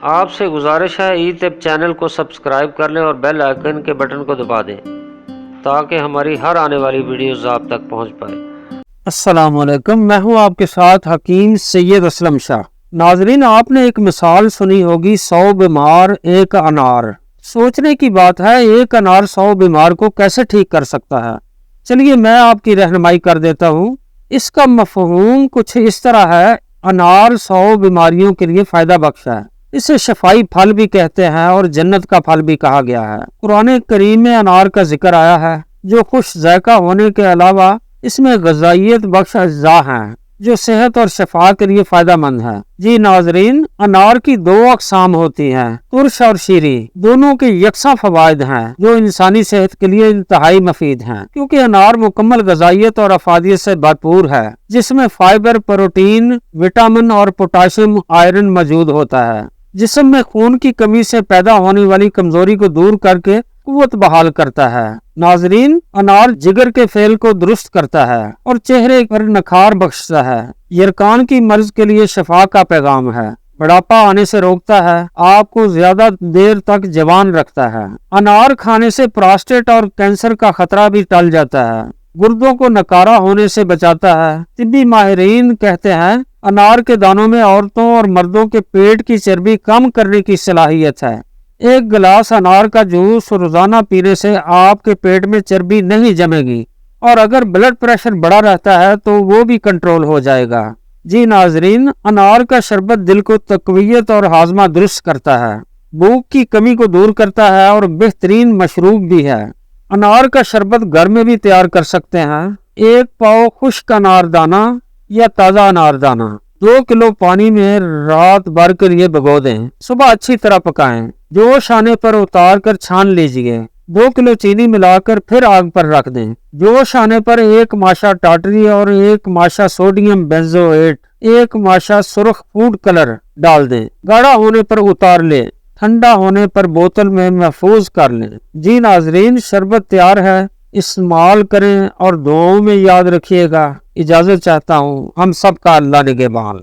آپ سے گزارش ہے ای طب چینل کو سبسکرائب کر لیں اور بیل آئیکن کے بٹن کو دبا دیں تاکہ ہماری ہر آنے والی ویڈیوز آپ تک پہنچ پائے۔ السلام علیکم، میں ہوں آپ کے ساتھ حکیم سید اسلم شاہ۔ ناظرین، آپ نے ایک مثال سنی ہوگی 100 بیمار ایک انار۔ سوچنے کی بات ہے، ایک انار 100 بیمار کو کیسے ٹھیک کر سکتا ہے؟ چلیے میں آپ کی رہنمائی کر دیتا ہوں۔ اس کا مفہوم کچھ اس طرح ہے، انار 100 بیماریوں کے لیے فائدہ بخش ہے۔ اسے شفائی پھل بھی کہتے ہیں اور جنت کا پھل بھی کہا گیا ہے۔ قرآن کریم میں انار کا ذکر آیا ہے، جو خوش ذائقہ ہونے کے علاوہ اس میں غذائیت بخش اجزاء ہیں جو صحت اور شفا کے لیے فائدہ مند ہے۔ جی ناظرین، انار کی 2 اقسام ہوتی ہیں، ترش اور شیریں۔ دونوں کے یکساں فوائد ہیں جو انسانی صحت کے لیے انتہائی مفید ہیں، کیونکہ انار مکمل غذائیت اور افادیت سے بھرپور ہے، جس میں فائبر، پروٹین، وٹامن اور پوٹاشیم آئرن موجود ہوتا ہے۔ جسم میں خون کی کمی سے پیدا ہونے والی کمزوری کو دور کر کے قوت بحال کرتا ہے۔ ناظرین، انار جگر کے فعل کو درست کرتا ہے اور چہرے پر نکھار بخشتا ہے۔ یرقان کی مرض کے لیے شفا کا پیغام ہے۔ بڑھاپا آنے سے روکتا ہے، آپ کو زیادہ دیر تک جوان رکھتا ہے۔ انار کھانے سے پراسٹیٹ اور کینسر کا خطرہ بھی ٹل جاتا ہے۔ گردوں کو نکارہ ہونے سے بچاتا ہے۔ طبی ماہرین کہتے ہیں انار کے دانوں میں عورتوں اور مردوں کے پیٹ کی چربی کم کرنے کی صلاحیت ہے۔ ایک گلاس انار کا جوس روزانہ پینے سے آپ کے پیٹ میں چربی نہیں جمے گی، اور اگر بلڈ پریشر بڑا رہتا ہے تو وہ بھی کنٹرول ہو جائے گا۔ جی ناظرین، انار کا شربت دل کو تقویت اور ہاضمہ درست کرتا ہے، بھوک کی کمی کو دور کرتا ہے اور بہترین مشروب بھی ہے۔ انار کا شربت گھر میں بھی تیار کر سکتے ہیں۔ 1 پاؤ خشک انار دانہ یا تازہ انار دانہ 2 کلو پانی میں رات بھر کے لیے بھگو دیں، صبح اچھی طرح پکائیں، جوش آنے پر اتار کر چھان لیجئے۔ 2 کلو چینی ملا کر پھر آگ پر رکھ دیں۔ جوش آنے پر 1 ماشا ٹاٹری اور 1 ماشا سوڈیم بینزویٹ، 1 ماشا سرخ فوڈ کلر ڈال دیں۔ گاڑھا ہونے پر اتار لیں، ٹھنڈا ہونے پر بوتل میں محفوظ کر لیں۔ جی ناظرین، شربت تیار ہے، استعمال کریں اور دعاؤں میں یاد رکھیے گا۔ اجازت چاہتا ہوں، ہم سب کا اللہ نگہبان۔